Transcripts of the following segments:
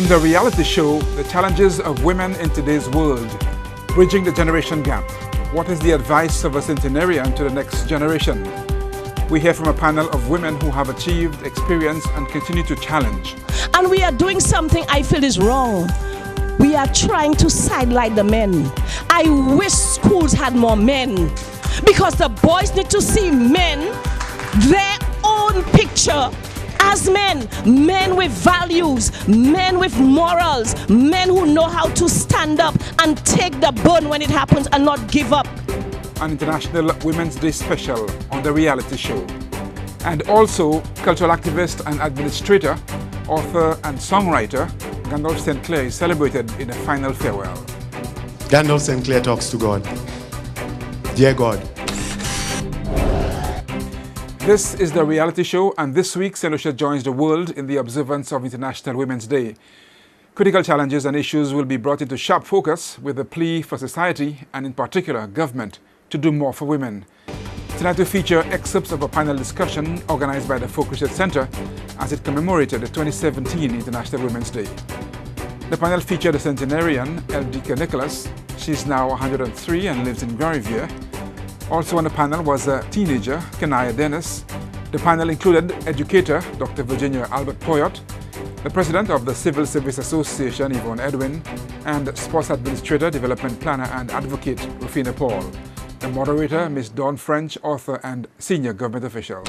On the reality show, the challenges of women in today's world, bridging the generation gap. What is the advice of a centenarian to the next generation? We hear from a panel of women who have achieved, experienced, and continue to challenge. And we are doing something I feel is wrong. We are trying to sidelight the men. I wish schools had more men, because the boys need to see men, their own picture as men, men with values, men with morals, men who know how to stand up and take the burn when it happens and not give up. An International Women's Day special on the reality show. And also, cultural activist and administrator, author and songwriter, Gandalf St. Clair is celebrated in a final farewell. Gandalf St. Clair talks to God. Dear God. This is the reality show, and this week, St. Lucia joins the world in the observance of International Women's Day. Critical challenges and issues will be brought into sharp focus with a plea for society, and in particular, government, to do more for women. Tonight we feature excerpts of a panel discussion organized by the Folk Research Center as it commemorated the 2017 International Women's Day. The panel featured a centenarian, Eldika Nicholas. She's now 103 and lives in Grarivier. Also on the panel was a teenager, Kenaya Dennis. The panel included educator, Dr. Virginia Albert Poyot, the president of the Civil Service Association, Yvonne Edwin, and sports administrator, development planner, and advocate, Rufina Paul. The moderator, Ms. Dawn French, author and senior government official.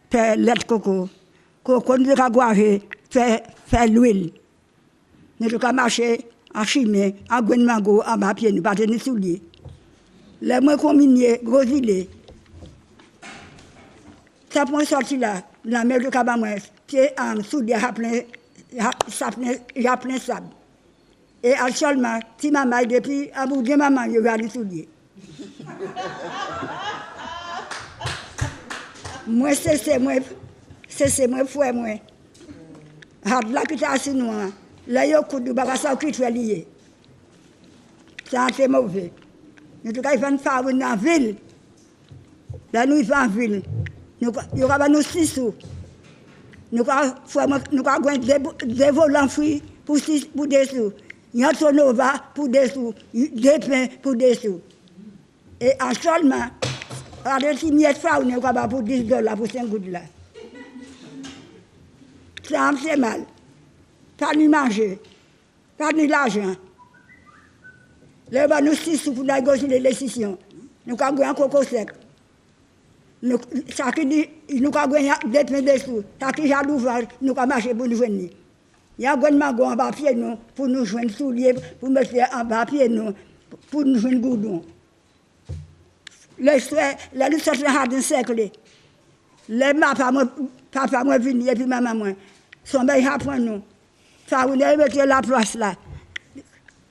Faire lait coco, coco nous a guaré, faire l'huile. Nous avons marché en chimie, en guenmango, en bas pied, nous pas tenir souliers. Les moins combinés, gros îlets. Ça pour sortir là, la mer de Cabamouès, c'est un soulier à plein, à plein sable. Et actuellement, si maman depuis, à bout de maman, il y a des souliers. Moi, c'est moi, frère, moi. Là, qui t'a assis nous, là, il y a un coup de bagasse qui est lié. C'est mauvais. Nous devons faire une en ville. Là, nous vivons en ville. Nous avons nos 6 sous. Nous avons des volants fruits pour des sous. Il y a un tonova pour des sous. Des pains pour des sous. Et actuellement, alors, si mieux faire, on est capable pour $10 pour 5 gouttes là. Ça me fait mal. Pas de manger, pas de l'argent. Là, nous 6 sous pour négocier les décisions. Nous avons un coco sec. Ça qui dit, nous avons des pains de sous. Ça qui a l'ouvert, nous avons marché pour nous venir. Il y a un magot en papier nous, pour nous joindre souliers, pour me faire en papier nous, pour nous joindre goudron. Les nous sommes à un siècle. Les papa moi venu et puis maman moi. Son bail apprend nous. Ça vous mettre la place là.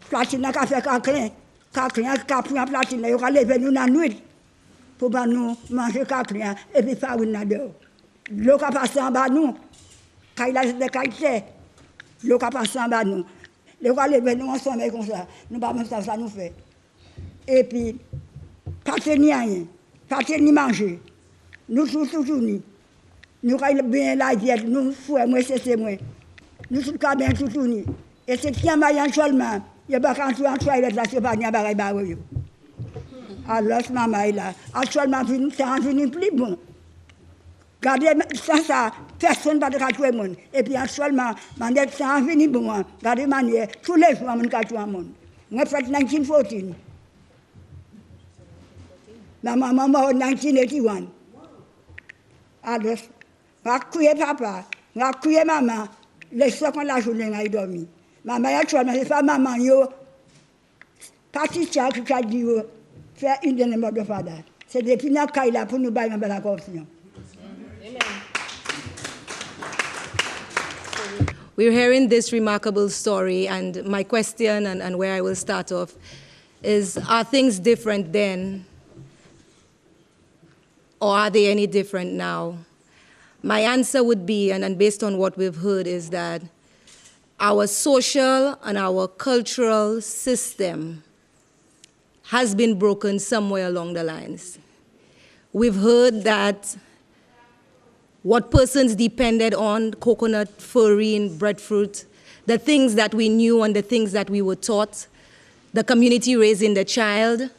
Platine a fait cacrin en platine. Il a levé nous dans la nuit pour nous manger cacrin et puis faire une dehors. L'eau qui passe en bas nous. Quand il a des qualités, l'eau qui passe en bas nous. L'eau qui levé nous ensemble comme ça. Nous pas même ça nous fait. Et puis pas tenir rien, pas tenir manger. Nous toujours ni. Nous avons bien la diète, nous fouets, moi c'est moi. Nous sommes bien toujours ni. Et c'est qui a maillé seulement. Il y a pas quand tu en toilette là, c'est pas bien bagarre baroyo. Alors maman est là. Actuellement c'est devenu plus bon. Regardez ça personne pas de catouer monde. Et puis actuellement manière c'est devenu bon. Regardez manière tous les jours on catouer monde. Moi fait 1914. Ma maman mort en 1981. Alors, je crié papa, je crié maman, les soirs quand la journée a dormi. Maman a choisi, c'est pas maman, Patricia qui a dit, faire une de nos de fada. C'est depuis la caille pour nous bailler la corruption. We're hearing this remarkable story, and my question and where I will start off is, are things different then? Or are they any different now? My answer would be, and based on what we've heard, is that our social and our cultural system has been broken somewhere along the lines. We've heard that what persons depended on, coconut, farine, breadfruit, the things that we knew and the things that we were taught, the community raising the child,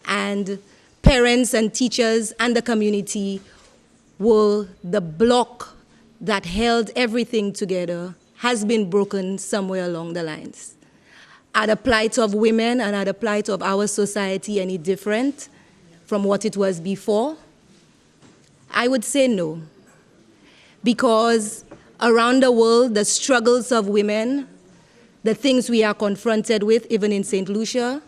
and parents and teachers and the community were the block that held everything together, has been broken somewhere along the lines. Are the plight of women and are the plight of our society any different from what it was before? I would say no. Because around the world, the struggles of women, the things we are confronted with, even in St. Lucia,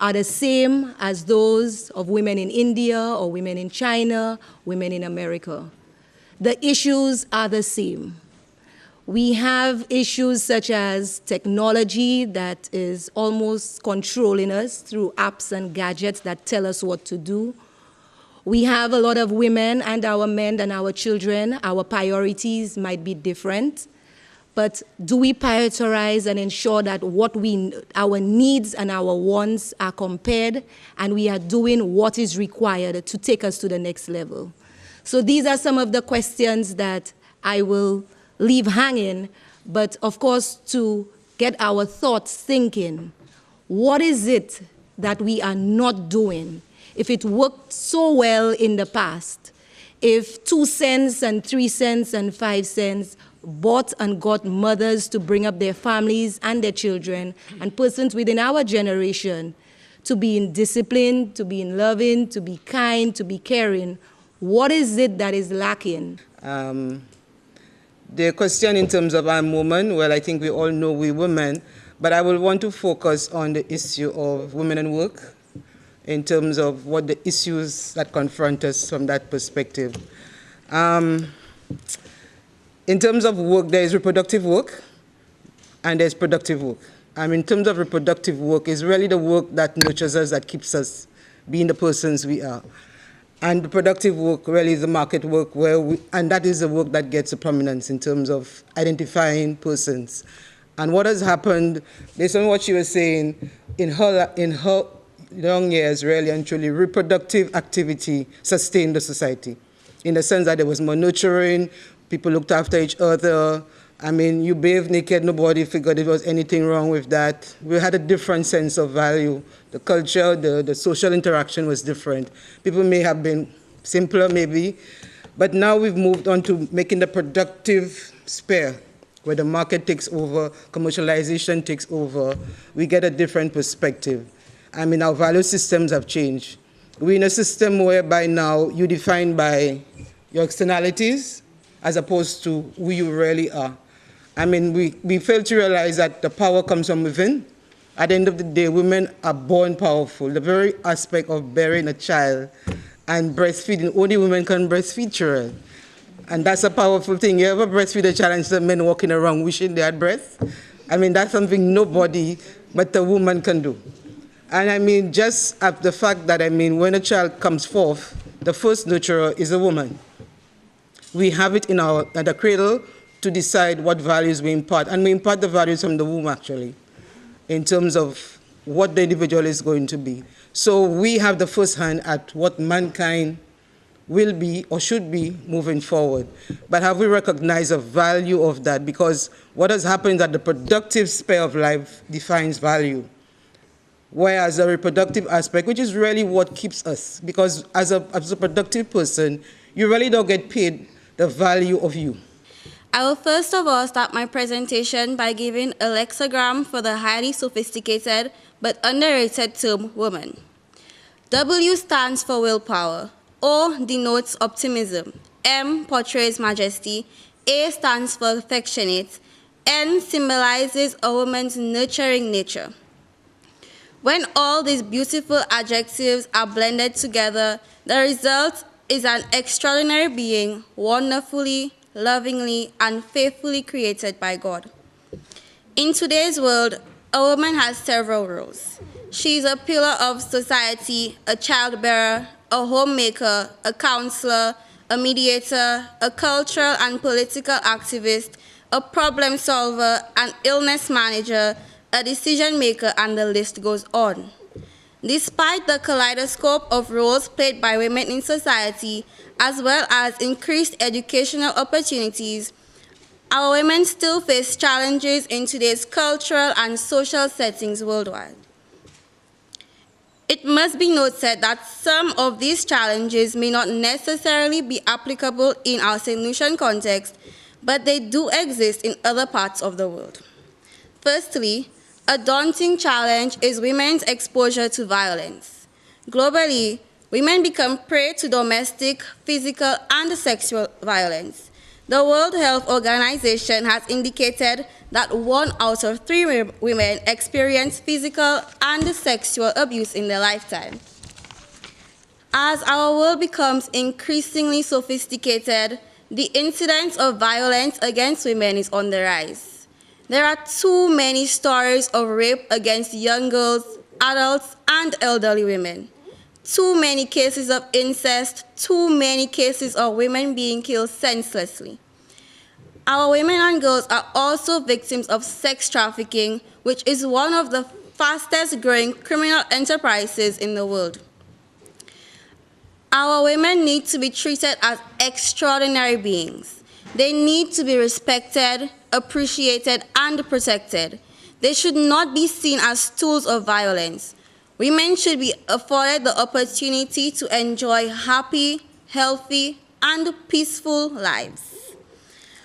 are the same as those of women in India or women in China, women in America. The issues are the same. We have issues such as technology that is almost controlling us through apps and gadgets that tell us what to do. We have a lot of women and our men and our children. Our priorities might be different. But do we prioritize and ensure that our needs and our wants are compared and we are doing what is required to take us to the next level? So these are some of the questions that I will leave hanging, but of course to get our thoughts thinking. What is it that we are not doing? If it worked so well in the past, if 2 cents and 3 cents and 5 cents bought and got mothers to bring up their families and their children and persons within our generation to be in discipline, to be in loving, to be kind, to be caring, what is it that is lacking? The question in terms of our women, well, I think we all know we're women, but I will want to focus on the issue of women and work in terms of what the issues that confront us from that perspective. In terms of work, there is reproductive work and there's productive work. In terms of reproductive work, it's really the work that nurtures us, that keeps us being the persons we are. And the productive work really is the market work, and that is the work that gets the prominence in terms of identifying persons. And what has happened, based on what she was saying, in her young years, really and truly, reproductive activity sustained the society, in the sense that there was more nurturing, people looked after each other. You bathed naked, nobody figured there was anything wrong with that. We had a different sense of value. The culture, the social interaction was different. People may have been simpler, maybe, but now we've moved on to making the productive sphere, where the market takes over, commercialization takes over. We get a different perspective. Our value systems have changed. We're in a system whereby now you define by your externalities as opposed to who you really are. We fail to realize that the power comes from within. At the end of the day, women are born powerful. The very aspect of bearing a child and breastfeeding, only women can breastfeed children. And that's a powerful thing. You ever breastfeed a child and see men walking around wishing they had breast? That's something nobody but the woman can do. And just at the fact that, when a child comes forth, the first nurturer is a woman. We have it at the cradle to decide what values we impart. And we impart the values from the womb, actually, in terms of what the individual is going to be. So we have the first hand at what mankind will be or should be moving forward. But have we recognized the value of that? Because what has happened is that the productive sphere of life defines value, whereas the reproductive aspect, which is really what keeps us, because as a productive person, you really don't get paid the value of you. I will first of all start my presentation by giving a lexicon for the highly sophisticated but underrated term woman. W stands for willpower, O denotes optimism, M portrays majesty, A stands for affectionate, N symbolizes a woman's nurturing nature. When all these beautiful adjectives are blended together, the result is an extraordinary being, wonderfully, lovingly, and faithfully created by God. In today's world, a woman has several roles. She is a pillar of society, a childbearer, a homemaker, a counselor, a mediator, a cultural and political activist, a problem solver, an illness manager, a decision maker, and the list goes on. Despite the kaleidoscope of roles played by women in society, as well as increased educational opportunities, our women still face challenges in today's cultural and social settings worldwide. It must be noted that some of these challenges may not necessarily be applicable in our St. Lucian context, but they do exist in other parts of the world. Firstly, a daunting challenge is women's exposure to violence. Globally, women become prey to domestic, physical, and sexual violence. The World Health Organization has indicated that 1 out of 3 women experience physical and sexual abuse in their lifetime. As our world becomes increasingly sophisticated, the incidence of violence against women is on the rise. There are too many stories of rape against young girls, adults, and elderly women. Too many cases of incest, too many cases of women being killed senselessly. Our women and girls are also victims of sex trafficking, which is one of the fastest growing criminal enterprises in the world. Our women need to be treated as extraordinary beings. They need to be respected, appreciated, and protected. They should not be seen as tools of violence. Women should be afforded the opportunity to enjoy happy, healthy, and peaceful lives.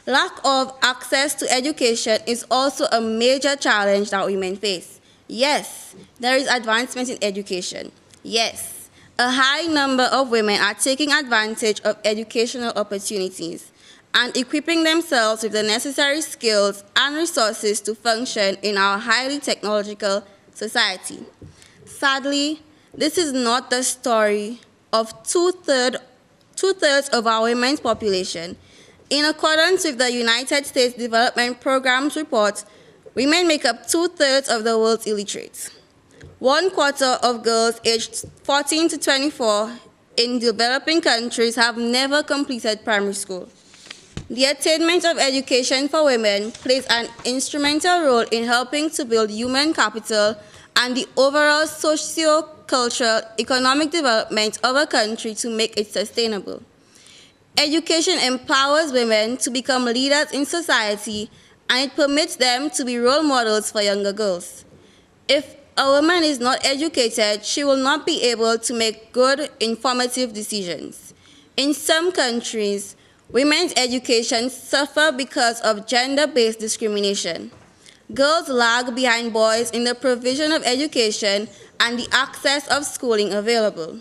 Lack of access to education is also a major challenge that women face. Yes, there is advancement in education. Yes, a high number of women are taking advantage of educational opportunities and equipping themselves with the necessary skills and resources to function in our highly technological society. Sadly, this is not the story of two-thirds of our women's population. In accordance with the United States Development Program's report, women make up 2/3 of the world's illiterates. 1/4 of girls aged 14 to 24 in developing countries have never completed primary school. The attainment of education for women plays an instrumental role in helping to build human capital and the overall socio-cultural economic development of a country to make it sustainable. Education empowers women to become leaders in society, and it permits them to be role models for younger girls. If a woman is not educated, she will not be able to make good, informative decisions. In some countries, women's education suffers because of gender-based discrimination. Girls lag behind boys in the provision of education and the access of schooling available.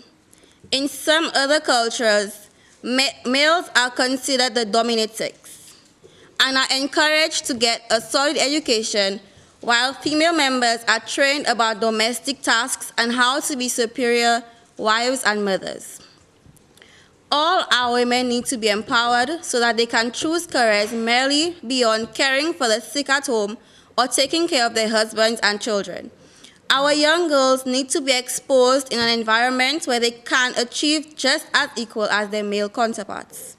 In some other cultures, males are considered the dominant sex and are encouraged to get a solid education, while female members are trained about domestic tasks and how to be superior wives and mothers. All our women need to be empowered so that they can choose careers merely beyond caring for the sick at home or taking care of their husbands and children. Our young girls need to be exposed in an environment where they can achieve just as equal as their male counterparts.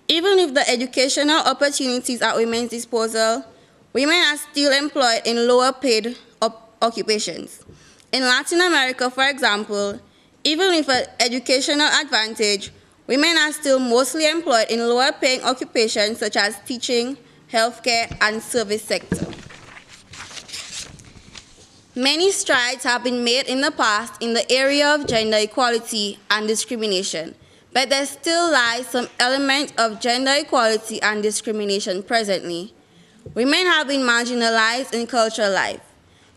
Even if the educational opportunities are at women's disposal, women are still employed in lower paid occupations. In Latin America, for example, even with an educational advantage, women are still mostly employed in lower paying occupations such as teaching, healthcare, and service sector. Many strides have been made in the past in the area of gender equality and discrimination, but there still lies some element of gender equality and discrimination presently. Women have been marginalized in cultural life.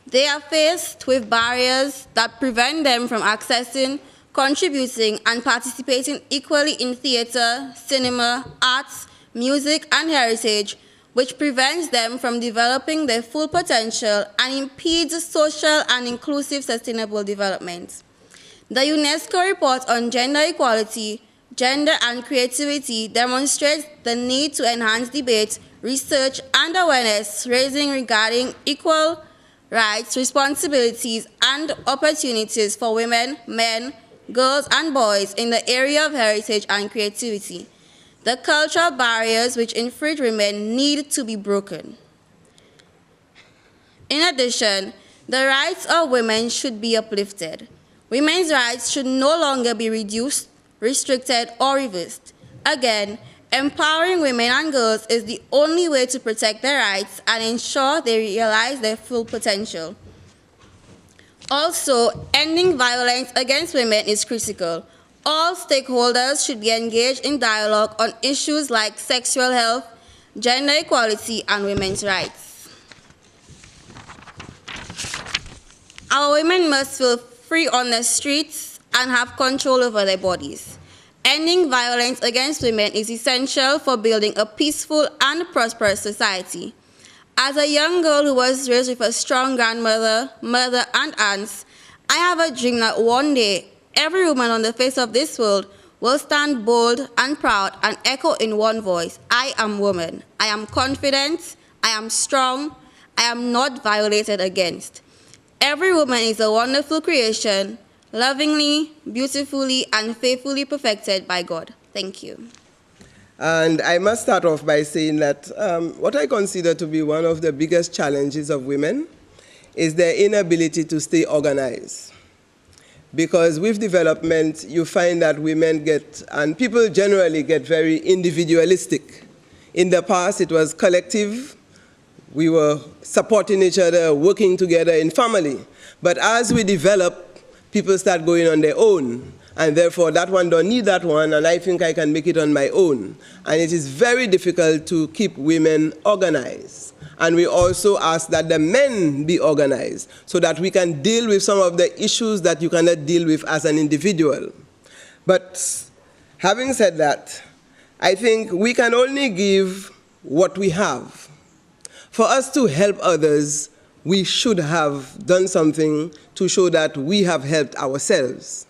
They are faced with barriers that prevent them from accessing, contributing, and participating equally in theater, cinema, arts, music, and heritage, which prevents them from developing their full potential and impedes social and inclusive sustainable development. The UNESCO report on gender equality, gender and creativity demonstrates the need to enhance debate, research, and awareness raising regarding equal rights, responsibilities, and opportunities for women, men, girls, and boys in the area of heritage and creativity. The cultural barriers which infringe women need to be broken. In addition, the rights of women should be uplifted. Women's rights should no longer be reduced, restricted, or reversed. Again, empowering women and girls is the only way to protect their rights and ensure they realize their full potential. Also, ending violence against women is critical. All stakeholders should be engaged in dialogue on issues like sexual health, gender equality, and women's rights. Our women must feel free on the streets and have control over their bodies. Ending violence against women is essential for building a peaceful and prosperous society. As a young girl who was raised with a strong grandmother, mother, and aunts, I have a dream that one day, every woman on the face of this world will stand bold and proud and echo in one voice, I am woman. I am confident. I am strong. I am not violated against. Every woman is a wonderful creation, lovingly, beautifully, and faithfully perfected by God. Thank you. And I must start off by saying that what I consider to be one of the biggest challenges of women is their inability to stay organized. Because with development, you find that women get, and people generally get very individualistic. In the past, it was collective. We were supporting each other, working together in family. But as we develop, people start going on their own. And therefore, that one don't need that one, and I think I can make it on my own. And it is very difficult to keep women organized. And we also ask that the men be organized so that we can deal with some of the issues that you cannot deal with as an individual. But having said that, I think we can only give what we have. For us to help others, we should have done something to show that we have helped ourselves.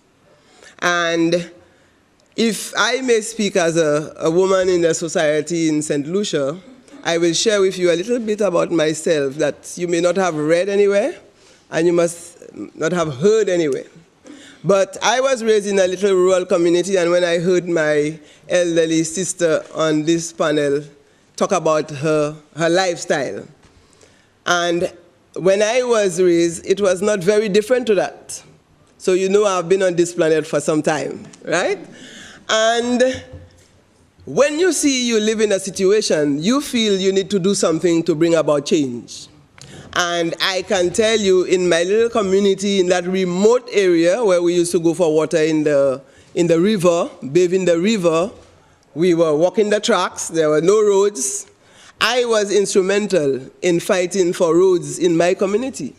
And if I may speak as a woman in the society in St. Lucia, I will share with you a little bit about myself that you may not have read anywhere, and you must not have heard anywhere. But I was raised in a little rural community, and when I heard my elderly sister on this panel talk about her lifestyle, and when I was raised, it was not very different to that. So you know I've been on this planet for some time, right? And when you see you live in a situation, you feel you need to do something to bring about change. And I can tell you in my little community, in that remote area where we used to go for water in the river, bathe in the river, we were walking the tracks, there were no roads. I was instrumental in fighting for roads in my community.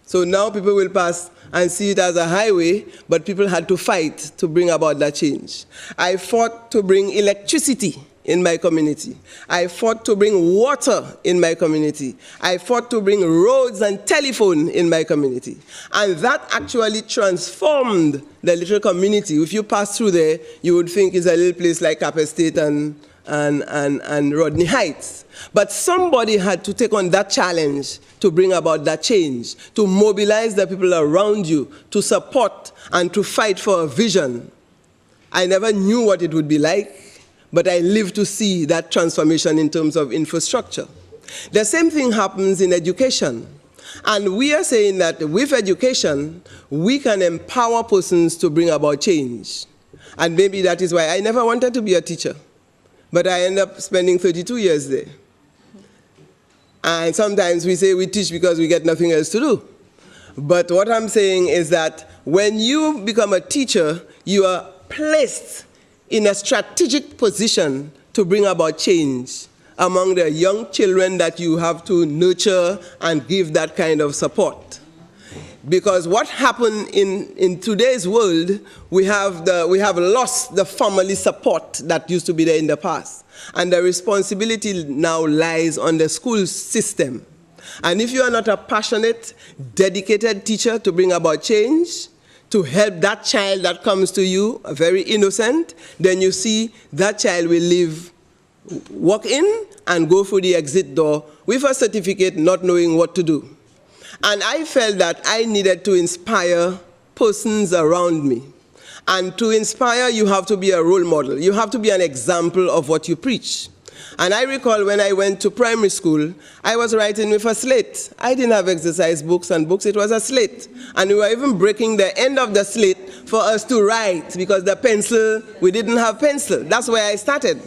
So now people will pass and see it as a highway, but people had to fight to bring about that change. I fought to bring electricity in my community. I fought to bring water in my community. I fought to bring roads and telephone in my community. And that actually transformed the little community. If you pass through there, you would think it's a little place like Cap Estate and Rodney Heights. But somebody had to take on that challenge to bring about that change, to mobilize the people around you, to support and to fight for a vision. I never knew what it would be like, but I lived to see that transformation in terms of infrastructure. The same thing happens in education. And we are saying that with education, we can empower persons to bring about change. And maybe that is why I never wanted to be a teacher. But I ended up spending 32 years there. And sometimes we say we teach because we get nothing else to do. But what I'm saying is that when you become a teacher, you are placed in a strategic position to bring about change among the young children that you have to nurture and give that kind of support. Because what happened in today's world, we have lost the family support that used to be there in the past. And the responsibility now lies on the school system. And if you are not a passionate, dedicated teacher to bring about change, to help that child that comes to you, very innocent, then you see that child will walk in and go through the exit door with a certificate not knowing what to do. And I felt that I needed to inspire persons around me. And to inspire, you have to be a role model. You have to be an example of what you preach. And I recall when I went to primary school, I was writing with a slate. I didn't have exercise books and books, it was a slate. And we were even breaking the end of the slate for us to write, because the pencil, we didn't have pencil. That's where I started.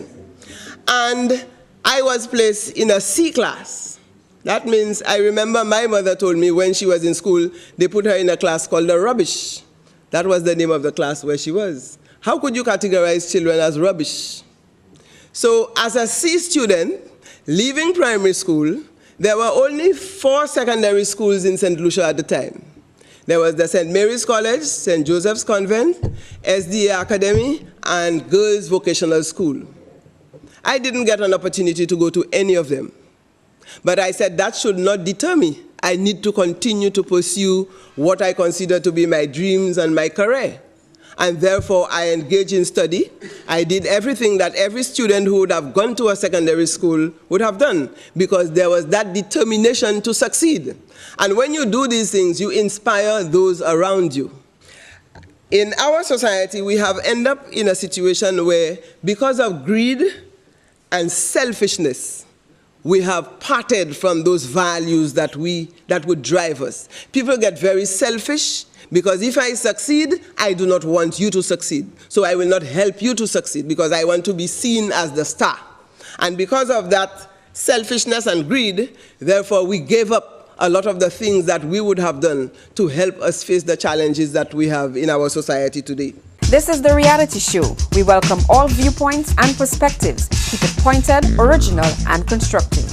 And I was placed in a C class. That means, I remember my mother told me when she was in school, they put her in a class called the rubbish. That was the name of the class where she was. How could you categorize children as rubbish? So as a C student, leaving primary school, there were only 4 secondary schools in St. Lucia at the time. There was the St. Mary's College, St. Joseph's Convent, SDA Academy, and Girls Vocational School. I didn't get an opportunity to go to any of them. But I said that should not deter me. I need to continue to pursue what I consider to be my dreams and my career. And therefore, I engaged in study. I did everything that every student who would have gone to a secondary school would have done, because there was that determination to succeed. And when you do these things, you inspire those around you. In our society, we have ended up in a situation where, because of greed and selfishness, we have parted from those values that would drive us. People get very selfish, because if I succeed, I do not want you to succeed. So I will not help you to succeed, because I want to be seen as the star. And because of that selfishness and greed, therefore we gave up a lot of the things that we would have done to help us face the challenges that we have in our society today. This is The Reality Show. We welcome all viewpoints and perspectives. Keep it pointed, original, and constructive.